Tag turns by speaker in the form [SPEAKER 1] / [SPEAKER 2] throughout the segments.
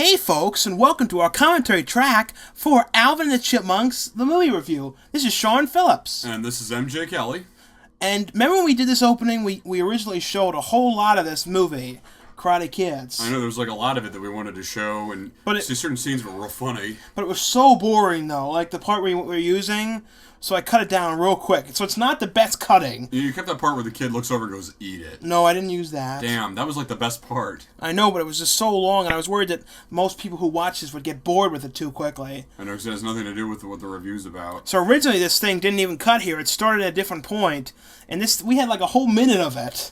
[SPEAKER 1] Hey folks, and welcome to our commentary track for Alvin and the Chipmunks, the movie review. This is Sean Phillips.
[SPEAKER 2] And this is MJ Kelly.
[SPEAKER 1] And remember when we did this opening, we originally showed a whole lot of this movie, Karate Kids.
[SPEAKER 2] I know there was like a lot of it that we wanted to show, and certain scenes were real funny.
[SPEAKER 1] But it was so boring though, like the part we were using, so I cut it down real quick. So it's not the best cutting.
[SPEAKER 2] You kept that part where the kid looks over and goes, "Eat it."
[SPEAKER 1] No, I didn't use that.
[SPEAKER 2] Damn, that was like the best part.
[SPEAKER 1] I know, but it was just so long, and I was worried that most people who watch this would get bored with it too quickly.
[SPEAKER 2] I know, because it has nothing to do with what the review's about.
[SPEAKER 1] So originally this thing didn't even cut here. It started at a different point, and we had like a whole minute of it.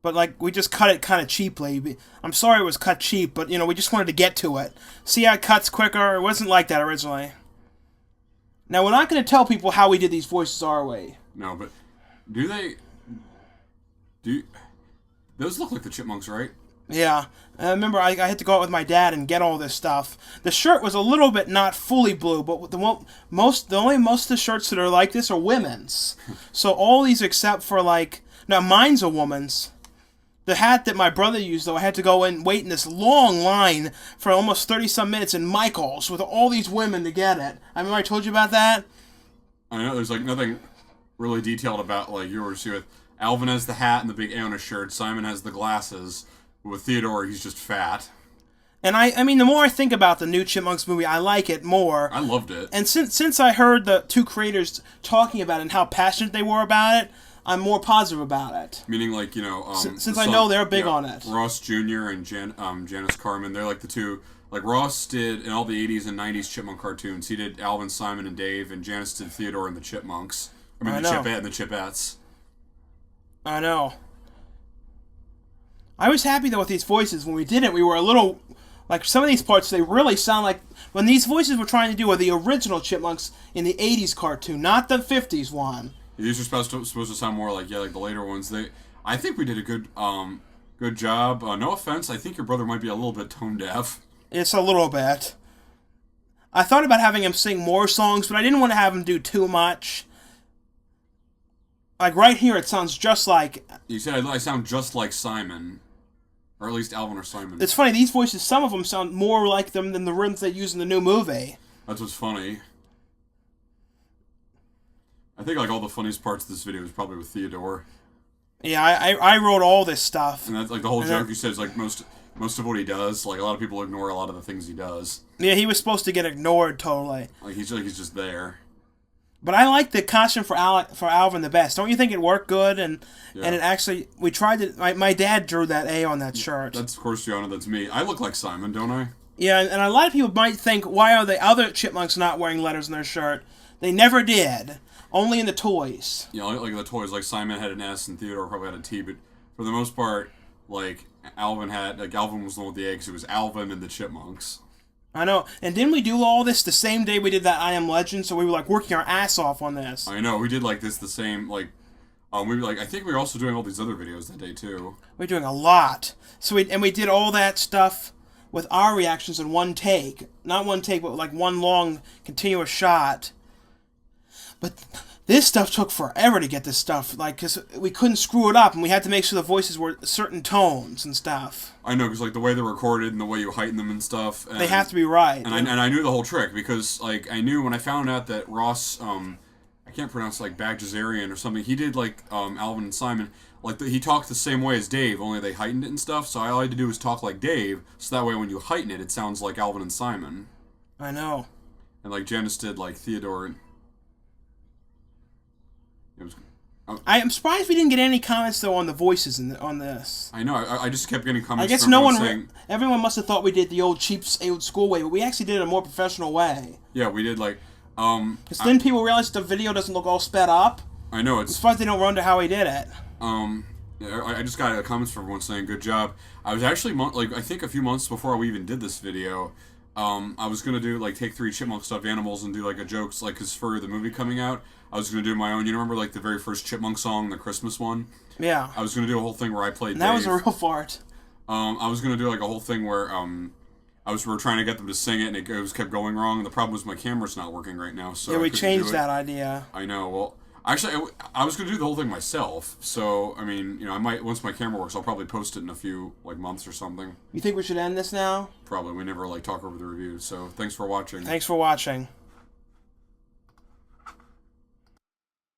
[SPEAKER 1] But like we just cut it kind of cheaply. I'm sorry it was cut cheap, but we just wanted to get to it. See how it cuts quicker? It wasn't like that originally. Now we're not going to tell people how we did these voices, are we?
[SPEAKER 2] No, but those look like the Chipmunks, right?
[SPEAKER 1] Yeah. I remember I had to go out with my dad and get all this stuff. The shirt was a little bit not fully blue, but most of the shirts that are like this are women's. So all these except for now mine's a woman's. The hat that my brother used, though, I had to go and wait in this long line for almost 30-some minutes in Michael's with all these women to get it. I remember I told you about that?
[SPEAKER 2] I know, there's nothing really detailed about yours. See, with Alvin has the hat and the big A on his shirt, Simon has the glasses. With Theodore, he's just fat.
[SPEAKER 1] And I mean, the more I think about the new Chipmunks movie, I like it more.
[SPEAKER 2] I loved it.
[SPEAKER 1] And since I heard the two creators talking about it and how passionate they were about it, I'm more positive about it.
[SPEAKER 2] Meaning,
[SPEAKER 1] since I know they're big on it.
[SPEAKER 2] Ross Jr. and Janice Carmen, they're like the two. Like, Ross did, in all the 80s and 90s Chipmunk cartoons, he did Alvin, Simon, and Dave, and Janice did Theodore and the Chipmunks. The Chipette and the Chipettes.
[SPEAKER 1] I know. I was happy, though, with these voices. When we did it, we were a little... some of these parts, they really sound like... When these voices we're trying to do are the original Chipmunks in the 80s cartoon, not the 50s one.
[SPEAKER 2] These are supposed to sound more like the later ones. I think we did a good job. No offense, I think your brother might be a little bit tone deaf.
[SPEAKER 1] It's a little bit. I thought about having him sing more songs, but I didn't want to have him do too much. Like right here, it sounds just like...
[SPEAKER 2] You said I sound just like Simon. Or at least Alvin or Simon.
[SPEAKER 1] It's funny, these voices, some of them sound more like them than the rhythms they use in the new movie.
[SPEAKER 2] That's what's funny. I think all the funniest parts of this video is probably with Theodore.
[SPEAKER 1] Yeah, I wrote all this stuff.
[SPEAKER 2] And that's the whole joke you said is most of what he does. A lot of people ignore a lot of the things he does.
[SPEAKER 1] Yeah, he was supposed to get ignored totally.
[SPEAKER 2] He's just there.
[SPEAKER 1] But I like the costume for Alvin the best. Don't you think it worked good? And it actually, we tried to... My dad drew that A on that shirt.
[SPEAKER 2] That's, of course, Gianna, that's me. I look like Simon, don't I?
[SPEAKER 1] Yeah, and a lot of people might think, why are the other Chipmunks not wearing letters in their shirt? They never did. Only in the toys.
[SPEAKER 2] Yeah, like the toys. Simon had an S and Theodore probably had a T, but for the most part, Alvin was the one with the eggs. It was Alvin and the Chipmunks.
[SPEAKER 1] I know. And didn't we do all this the same day we did that I Am Legend? So we were working our ass off on this.
[SPEAKER 2] I know. We did this the same I think we were also doing all these other videos that day too.
[SPEAKER 1] We're doing a lot. So we did all that stuff with our reactions in one take. Not one take, but one long continuous shot. But this stuff took forever to get this stuff, because we couldn't screw it up, and we had to make sure the voices were certain tones and stuff.
[SPEAKER 2] I know, because the way they're recorded and the way you heighten them and stuff. And,
[SPEAKER 1] they have to be right.
[SPEAKER 2] And I knew the whole trick, because I knew when I found out that Ross, I can't pronounce Bagdasarian or something. He did Alvin and Simon. He talked the same way as Dave, only they heightened it and stuff. So all I had to do was talk like Dave, so that way when you heighten it, it sounds like Alvin and Simon.
[SPEAKER 1] I know.
[SPEAKER 2] And Janice did Theodore.
[SPEAKER 1] I'm surprised we didn't get any comments though on the voices on this.
[SPEAKER 2] I know. I just kept getting comments.
[SPEAKER 1] I guess no one saying, everyone must have thought we did the old old school way, but we actually did it a more professional way.
[SPEAKER 2] Yeah, we did
[SPEAKER 1] because then people realize the video doesn't look all sped up.
[SPEAKER 2] I know
[SPEAKER 1] it's. As far as they don't wonder how he did it.
[SPEAKER 2] I just got comments from everyone saying good job. I was actually I think a few months before we even did this video. I was gonna do take 3 chipmunk stuffed animals and do a jokes because for the movie coming out, I was gonna do my own. You remember the very first chipmunk song, the Christmas one?
[SPEAKER 1] Yeah.
[SPEAKER 2] I was gonna do a whole thing where I played.
[SPEAKER 1] And that Dave. Was a real fart.
[SPEAKER 2] I was gonna do a whole thing where we were trying to get them to sing it and it kept going wrong. And the problem was my camera's not working right now. So
[SPEAKER 1] yeah, we changed that idea.
[SPEAKER 2] I know. Well, Actually, I was gonna do the whole thing myself. So I mean, I might once my camera works, I'll probably post it in a few months or something.
[SPEAKER 1] You think we should end this now?
[SPEAKER 2] Probably. We never talk over the reviews. So thanks for watching.
[SPEAKER 1] Thanks for watching.